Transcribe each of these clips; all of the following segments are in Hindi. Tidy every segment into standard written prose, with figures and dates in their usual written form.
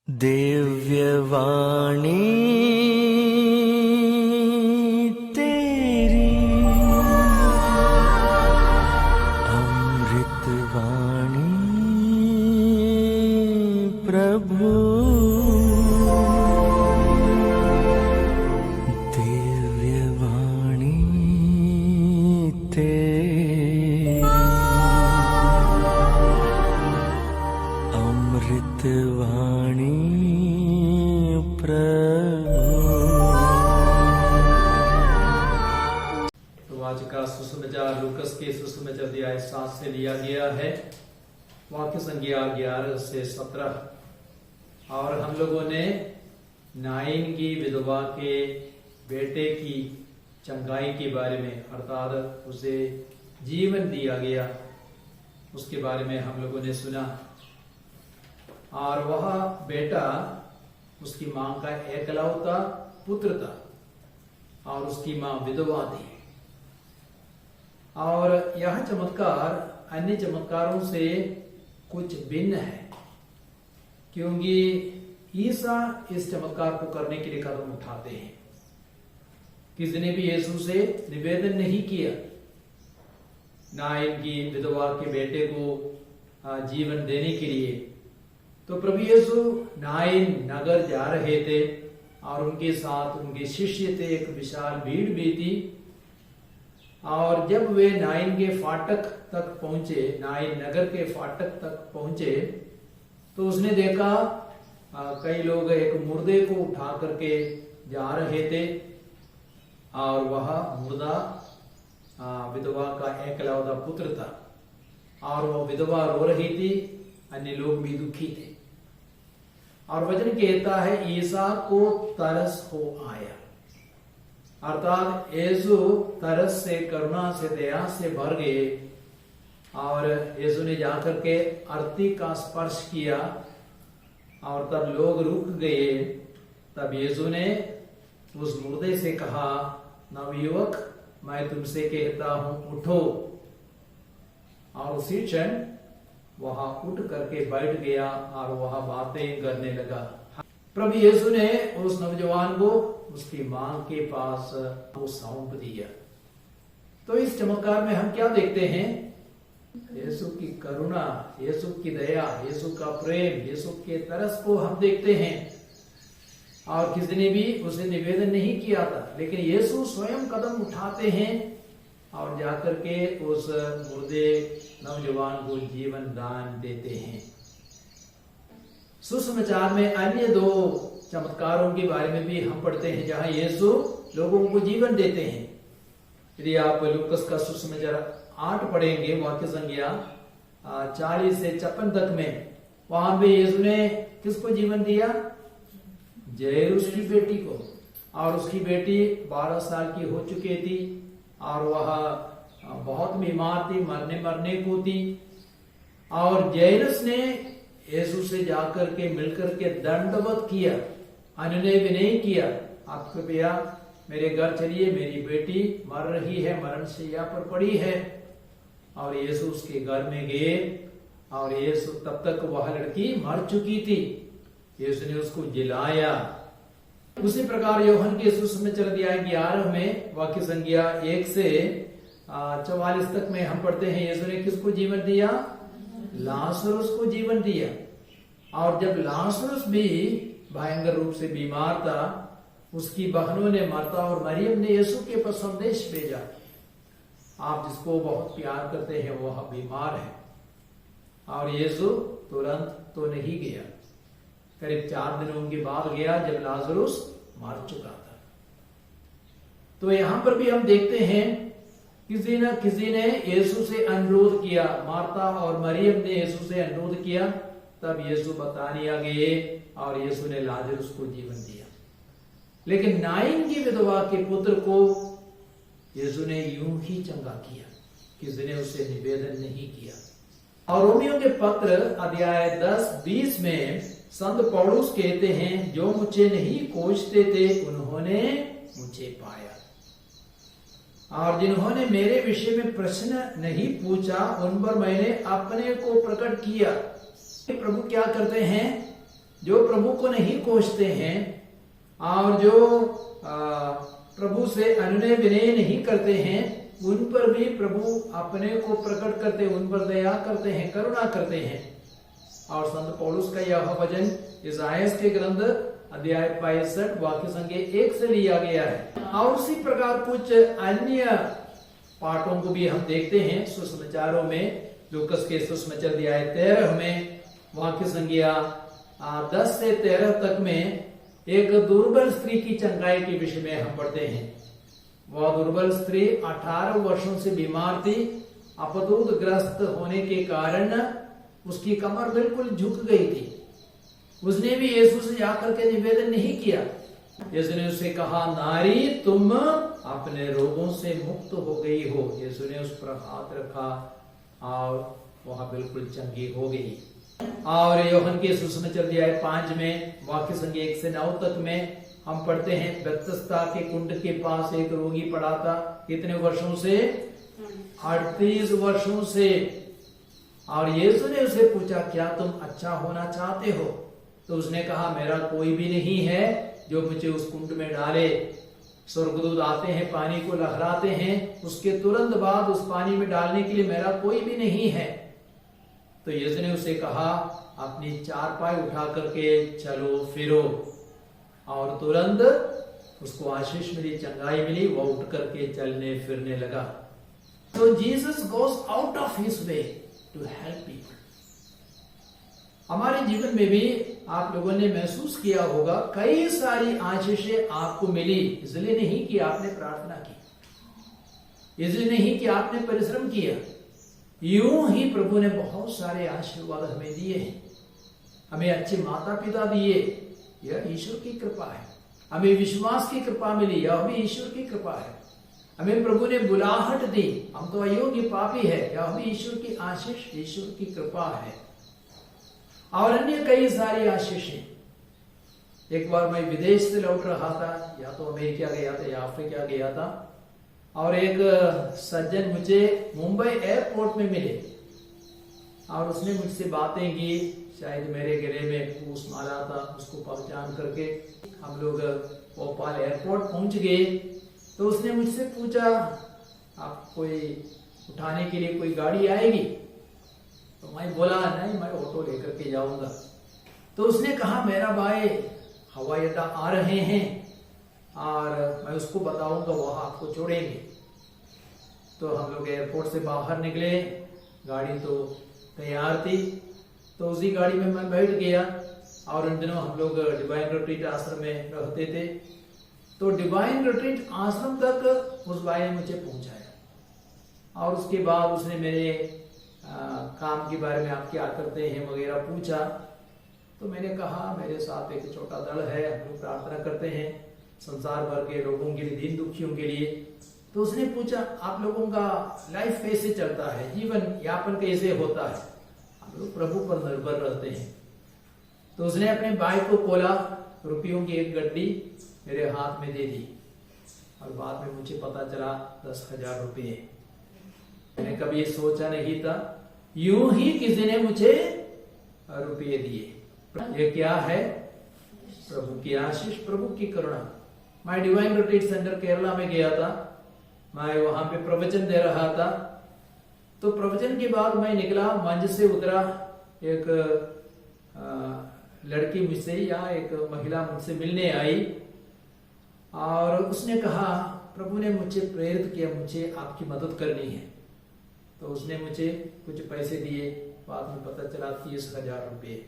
दिव्यवाणी तेरी अमृतवाणी प्रभु। दिव्यवाणी तेरी अमृतवाणी तो आज का सुसमाचार लूकस के सुसमाचार अध्याय 7 से लिया गया है। वाक्य संज्ञा 11 से 17। और हम लोगों ने नाइन की विधवा के बेटे की चंगाई के बारे में, अर्थात उसे जीवन दिया गया, उसके बारे में हम लोगों ने सुना। और वह बेटा उसकी मां का एकलौता पुत्र था और उसकी मां विधवा थी। और यह चमत्कार अन्य चमत्कारों से कुछ भिन्न है, क्योंकि ईसा इस चमत्कार को करने के लिए कदम उठाते हैं। किसी ने भी यीशु से निवेदन नहीं किया नाइन की विधवा के बेटे को जीवन देने के लिए। तो प्रभु यीशु नाइन नगर जा रहे थे और उनके साथ उनके शिष्य थे, एक विशाल भीड़ भी थी। और जब वे नाइन के फाटक तक पहुंचे, नाइन नगर के फाटक तक पहुंचे, तो उसने देखा कई लोग एक मुर्दे को उठा करके जा रहे थे और वह मुर्दा विधवा का एकलौता पुत्र था और वह विधवा रो रही थी, अन्य लोग भी दुखी थे। और वचन कहता है ईसा को तरस हो आया, अर्थात यीशु तरस से, करुणा से, दया से भर गए। और यीशु ने जाकर के अर्थी का स्पर्श किया और तब लोग रुक गए। तब यीशु ने उस मुर्दे से कहा, नवयुवक मैं तुमसे कहता हूं उठो। और उसी क्षण वहां उठ करके बैठ गया और वह बातें करने लगा। प्रभु यीशु ने उस नौजवान को उसकी मां के पास वो सौंप दिया। तो इस चमत्कार में हम क्या देखते हैं? यीशु की करुणा, यीशु की दया, यीशु का प्रेम, यीशु के तरस को हम देखते हैं। और किसी ने भी उसे निवेदन नहीं किया था, लेकिन यीशु स्वयं कदम उठाते हैं और जाकर के उस मुर्दे नौजवान को जीवन दान देते हैं। सुसमाचार में अन्य दो चमत्कारों के बारे में भी हम पढ़ते हैं जहां यीशु लोगों को जीवन देते हैं। यदि आप लूकस का सुसमाचार 8 पढ़ेंगे, वाक्य संज्ञा 40 से 56 तक में, वहां पे यीशु ने किसको जीवन दिया? जैरुस की बेटी को। और उसकी बेटी 12 साल की हो चुकी थी और वह बहुत बीमार थी, मरने को थी। और जैरुस ने यीशु से जाकर के मिलकर के दंडवत किया, अनुनय भी नहीं किया, आप कृपया मेरे घर चलिए, मेरी बेटी मर रही है, मरण शैया पर पड़ी है। और यीशु उसके घर में गए और यीशु तब तक वह लड़की मर चुकी थी। यीशु ने उसको जिलाया। उसी प्रकार यूहन्ना के सुसमाचार अध्याय 11 में वाक्य संज्ञा 1 से 44 तक में हम पढ़ते हैं, यीशु ने किसको जीवन दिया? लाजरुस को जीवन दिया। और जब लाजरुस भी भयंकर रूप से बीमार था, उसकी बहनों ने, मार्था और मरियम ने यीशु के पास संदेश भेजा, आप जिसको बहुत प्यार करते हैं वह बीमार है। और यीशु तुरंत तो नहीं गया, करीब 4 दिनों के बाद गया जब लाजरुस मर चुका था। तो यहां पर भी हम देखते हैं किसी न किसी ने यीशु से अनुरोध किया, मार्था और मरियम ने यीशु से अनुरोध किया। तब यीशु बतानिया गए और यीशु ने लाजरुस को जीवन दिया। लेकिन नाइन की विधवा के पुत्र को यीशु ने यूं ही चंगा किया, किसी ने उसे निवेदन नहीं किया। और रोमियो के पत्र अध्याय 10-20 में संत पौलुस कहते हैं, जो मुझे नहीं खोजते थे उन्होंने मुझे पाया, और जिन्होंने मेरे विषय में प्रश्न नहीं पूछा उन पर मैंने अपने को प्रकट किया। प्रभु क्या करते हैं? जो प्रभु को नहीं कोसते हैं और जो प्रभु से अनुनय विनय नहीं करते हैं, उन पर भी प्रभु अपने को प्रकट करते, उन पर दया करते हैं, करुणा करते हैं। और संत पौलुस का यह वचन इसाइयाह के ग्रंथ अध्याय 62 वाक्य संख्या 1 से लिया गया है। और उसी प्रकार कुछ अन्य पाठों को भी हम देखते हैं सुसमाचारों में। लूकस के सुसमाचार अध्याय 13 में वाक्य संख्या 10 से 13 तक में एक दुर्बल स्त्री की चंगाई के विषय में हम पढ़ते हैं। वह दुर्बल स्त्री 18 वर्षों से बीमार थी। अपदूत ग्रस्त होने के कारण उसकी कमर बिल्कुल झुक गई थी। उसने भी यीशु से जाकर के निवेदन नहीं किया। यीशु ने उससे कहा, नारी तुम अपने रोगों से मुक्त हो गई हो। यीशु ने उस पर हाथ रखा और वह बिल्कुल चंगी हो गई। और यूहन्ना के सुसमाचार अध्याय 5 में वाक्य संख्या 1 से 9 तक में हम पढ़ते हैं, बेतस्दा के कुंड के पास एक रोगी पड़ा था। कितने वर्षों से? 38 वर्षों से। और यीशु ने उसे पूछा, क्या तुम अच्छा होना चाहते हो? तो उसने कहा, मेरा कोई भी नहीं है जो मुझे उस कुंड में डाले। स्वर्गदूत आते हैं, पानी को लहराते हैं, उसके तुरंत बाद उस पानी में डालने के लिए मेरा कोई भी नहीं है। तो यीशु ने उसे कहा, अपनी चारपाई उठा करके चलो फिरो। और तुरंत उसको आशीष मिली, चंगाई मिली, वो उठ करके चलने फिरने लगा। तो Jesus goes out of his way to help people. हमारे जीवन में भी आप लोगों ने महसूस किया होगा, कई सारी आशीषें आपको मिली, इसलिए नहीं कि आपने प्रार्थना की, इसलिए नहीं कि आपने परिश्रम किया। यूं ही प्रभु ने बहुत सारे आशीर्वाद हमें दिए हैं। हमें अच्छे माता पिता दिए, यह ईश्वर की कृपा है। हमें विश्वास की कृपा मिली, यह भी ईश्वर की कृपा है। हमें प्रभु ने बुलाहट दी, हम तो अयोग्य पापी है, यह भी ईश्वर की आशीष, ईश्वर की कृपा है। और अन्य कई सारी आशीषें। एक बार मैं विदेश से लौट रहा था, या तो अमेरिका गया था या अफ्रीका गया था, और एक सज्जन मुझे मुंबई एयरपोर्ट में मिले और उसने मुझसे बातें की। शायद मेरे गले में फूस मारा था, उसको पहचान करके हम लोग भोपाल एयरपोर्ट पहुंच गए। तो उसने मुझसे पूछा, आप कोई उठाने के लिए कोई गाड़ी आएगी? तो मैं बोला, नहीं, मैं ऑटो लेकर के जाऊंगा। तो उसने कहा, मेरा भाई हवाई अड्डा आ रहे हैं और मैं उसको बताऊंगा, वहां आपको छोड़ेंगे। तो हम लोग एयरपोर्ट से बाहर निकले, गाड़ी तो तैयार थी, तो उसी गाड़ी में मैं बैठ गया। और उन दिनों हम लोग डिवाइन रिट्रीट आश्रम में रहते थे। तो डिवाइन रिट्रीट आश्रम तक उस भाई ने मुझे पहुंचाया और उसके बाद उसने मेरे काम के बारे में आप क्या करते हैं वगैरह पूछा। तो मैंने कहा, मेरे साथ एक छोटा दल है, हम लोग प्रार्थना करते हैं संसार भर के लोगों के लिए, दीन दुखियों के लिए। तो उसने पूछा, आप लोगों का लाइफ कैसे चलता है, जीवन यापन कैसे होता है? हम लोग प्रभु पर निर्भर रहते हैं। तो उसने अपने बाइक को खोला, रुपयों की एक गड्डी मेरे हाथ में दे दी और बाद में मुझे पता चला 10,000 रुपये। मैंने कभी सोचा नहीं था, यूं ही किसी ने मुझे रुपये दिए। ये क्या है? प्रभु की आशीष, प्रभु की करुणा। मैं डिवाइन रिट्रीट सेंटर केरला में गया था, मैं वहां पे प्रवचन दे रहा था। तो प्रवचन के बाद मैं निकला, मंच से उतरा, एक लड़की मुझसे या एक महिला मुझसे मिलने आई और उसने कहा, प्रभु ने मुझे प्रेरित किया, मुझे आपकी मदद करनी है। तो उसने मुझे कुछ पैसे दिए, बाद में पता चला 30,000 रुपये।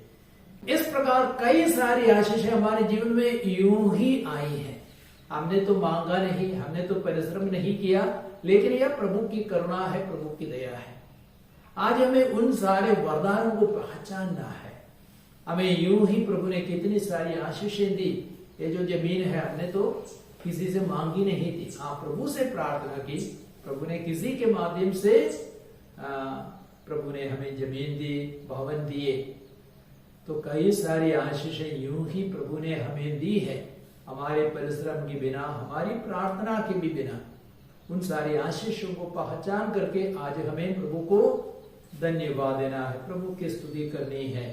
इस प्रकार कई सारी आशीषें हमारे जीवन में यूं ही आई है। हमने तो मांगा नहीं, हमने तो परिश्रम नहीं किया, लेकिन यह प्रभु की करुणा है, प्रभु की दया है। आज हमें उन सारे वरदानों को पहचानना है। हमें यूं ही प्रभु ने कितनी सारी आशीषें दी। ये जो जमीन है, हमने तो किसी से मांगी नहीं थी, आप प्रभु से प्रार्थना की, प्रभु ने किसी के माध्यम से प्रभु ने हमें जमीन दी, भवन दिए। तो कई सारी आशीषें यूं ही प्रभु ने हमें दी है, हमारे परिश्रम के बिना, हमारी प्रार्थना के भी बिना। उन सारी आशीषों को पहचान करके आज हमें प्रभु को धन्यवाद देना है, प्रभु की स्तुति करनी है।